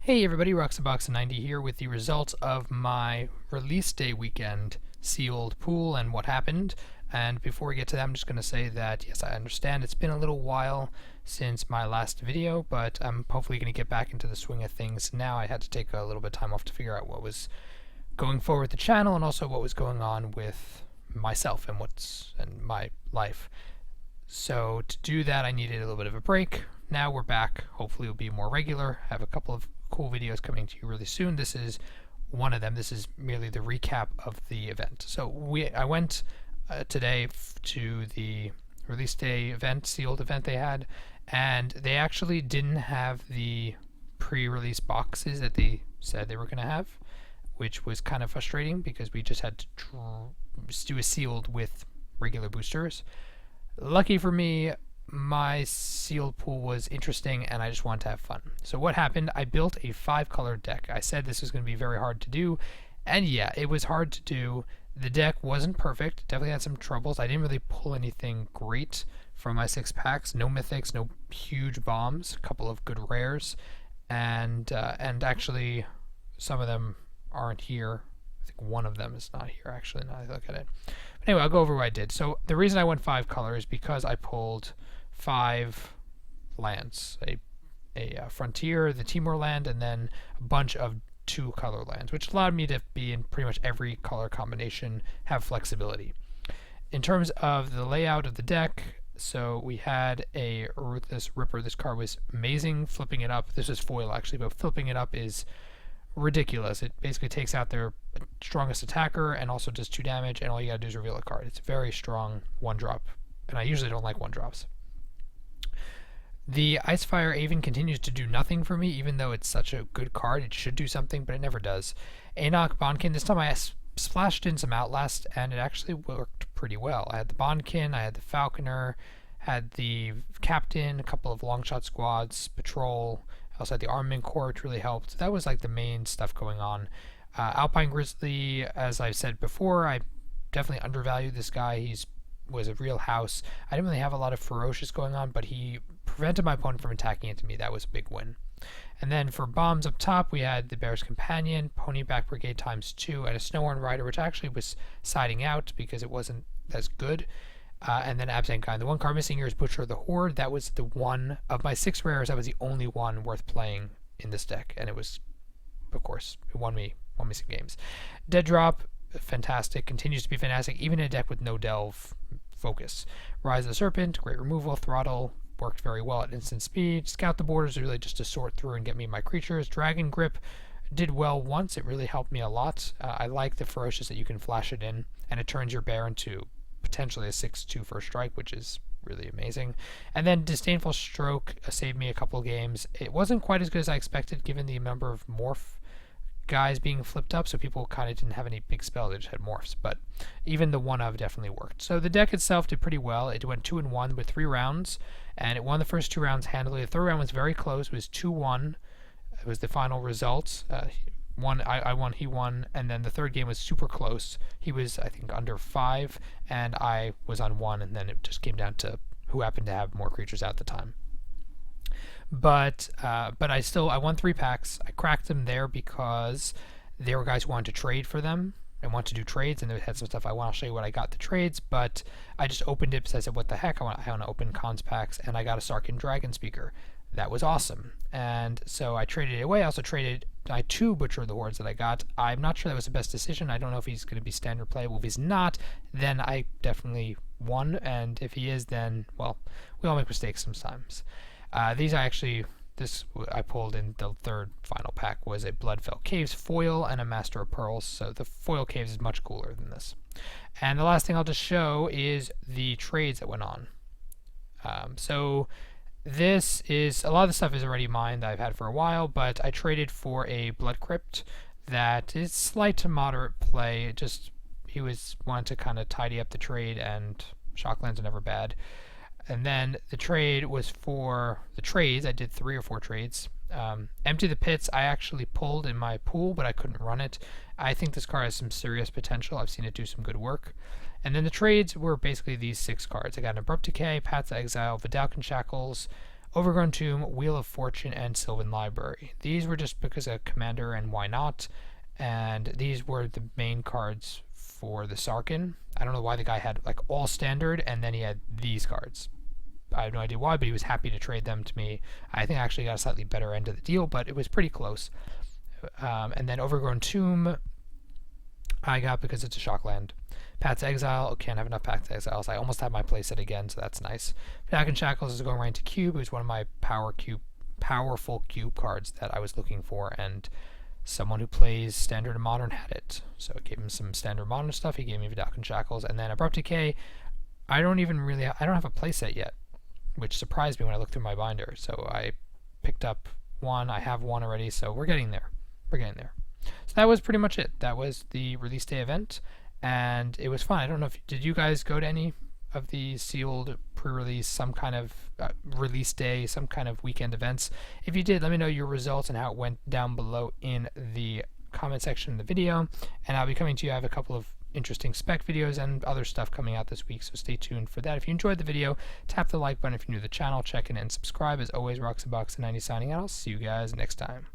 Hey everybody, Roxabox90 here with the results of my release day weekend sealed pool and what happened. And before we get to that, I'm just going to say that yes, I understand it's been a little while since my last video, but I'm hopefully going to get back into the swing of things now. I had to take a little bit of time off to figure out what was going forward with the channel and also what was going on with myself and my life. So to do that, I needed a little bit of a break. Now we're back. Hopefully it'll be more regular. I have a couple of cool videos coming to you really soon. This is one of them. This is merely the recap of the event. So I went today to the release day event, sealed event they had, and they actually didn't have the pre-release boxes that they said they were going to have, which was kind of frustrating because we just had to do a sealed with regular boosters. Lucky for me, my sealed pool was interesting and I just wanted to have fun. So what happened, I built a 5-color deck. I said this was going to be very hard to do, and yeah, it was hard to do. The deck wasn't perfect, definitely had some troubles. I didn't really pull anything great from my 6 packs. No mythics, no huge bombs, a couple of good rares, and actually some of them aren't here. I think one of them is not here actually now I look at it. But anyway, I'll go over what I did. So the reason I went 5 colors is because I pulled 5 lands, a frontier, the Timor land, and then a bunch of 2-color lands, which allowed me to be in pretty much every color combination, have flexibility. In terms of the layout of the deck, so we had a Ruthless Ripper. This card was amazing. Flipping it up, this is foil actually, but flipping it up is ridiculous. It basically takes out their strongest attacker and also does 2 damage, and all you gotta do is reveal a card. It's a very strong 1-drop, and I usually don't like 1-drops. The Icefire Aven continues to do nothing for me, even though it's such a good card. It should do something, but it never does. Enoch Bondkin, this time I splashed in some Outlast, and it actually worked pretty well. I had the Bondkin, I had the Falconer, had the Captain, a couple of Longshot squads, Patrol. I also had the Armament Corps, which really helped. So that was like the main stuff going on. Alpine Grizzly, as I've said before, I definitely undervalued this guy. He was a real house. I didn't really have a lot of Ferocious going on, but he prevented my opponent from attacking into me. That was a big win. And then for bombs up top, we had the Bear's Companion, Ponyback Brigade ×2, and a Snowhorn Rider, which actually was siding out because it wasn't as good. And then Absent Kind. The one card missing here is Butcher of the Horde. That was the one of my 6 rares. That was the only one worth playing in this deck, and it was, of course, it won me some games. Dead Drop, fantastic, continues to be fantastic, even in a deck with no Delve focus. Rise of the Serpent, great removal. Throttle worked very well at instant speed. Scout the Borders, really just to sort through and get me my creatures. Dragon Grip did well once. It really helped me a lot. I like the Ferocious that you can flash it in, and it turns your bear into potentially a 6/2 first strike, which is really amazing. And then Disdainful Stroke saved me a couple games. It wasn't quite as good as I expected given the number of morph guys being flipped up, so people kind of didn't have any big spells, they just had morphs, but even the one of definitely worked. So the deck itself did pretty well. It went 2-1 with 3 rounds, and it won the first 2 rounds handily. The third round was very close. It was 2-1. It was the final results. I won, he won, and then the third game was super close. He was, I think, under 5, and I was on 1, and then it just came down to who happened to have more creatures at the time. But I won 3 packs. I cracked them there because there were guys who wanted to trade for them and want to do trades, and they had some stuff. I'll show you what I got the trades, but I just opened it because I said, what the heck, I want to open cons packs, and I got a Sarkin Dragon Speaker. That was awesome, and so I traded it away. I also traded my 2 Butcher of the Hordes that I got. I'm not sure that was the best decision. I don't know if he's going to be standard playable. If he's not, then I definitely won, and if he is, then, well, we all make mistakes sometimes. These I pulled in the third final pack was a Bloodfell Caves foil and a Master of Pearls, so the foil caves is much cooler than this. And the last thing I'll just show is the trades that went on. So this is, a lot of the stuff is already mine that I've had for a while, but I traded for a Blood Crypt that is slight to moderate play. He wanted to kind of tidy up the trade, and Shocklands are never bad. And then the trade was for the trades. I did 3 or 4 trades. Empty the Pits I actually pulled in my pool, but I couldn't run it. I think this card has some serious potential. I've seen it do some good work. And then the trades were basically these 6 cards. I got an Abrupt Decay, Path's Exile, Vidalcan Shackles, Overgrown Tomb, Wheel of Fortune, and Sylvan Library. These were just because of Commander and why not, and these were the main cards for the Sarkin. I don't know why the guy had like all standard and then he had these cards. I have no idea why, but he was happy to trade them to me. I think I actually got a slightly better end of the deal, but it was pretty close. And then Overgrown Tomb I got because it's a shock land. Path's Exile, can't have enough Path's Exiles. I almost have my playset again, so that's nice. Dragon Shackles is going right into Cube. It was one of my powerful cube cards that I was looking for, and someone who plays Standard and Modern had it. So it gave him some Standard and Modern stuff. He gave me Dragon Shackles, and then Abrupt Decay. I don't have a playset yet, which surprised me when I looked through my binder. So I picked up one. I have one already, so we're getting there. So that was pretty much it. That was the release day event, and it was fun. I don't know did you guys go to any of the sealed pre-release, some kind of release day, some kind of weekend events? If you did, let me know your results and how it went down below in the comment section of the video, and I'll be coming to you. I have a couple of interesting spec videos and other stuff coming out this week, so stay tuned for that. If you enjoyed the video, tap the like button. If you're new to the channel, check in and subscribe. As always, Roxabox and 90 signing out. I'll see you guys next time.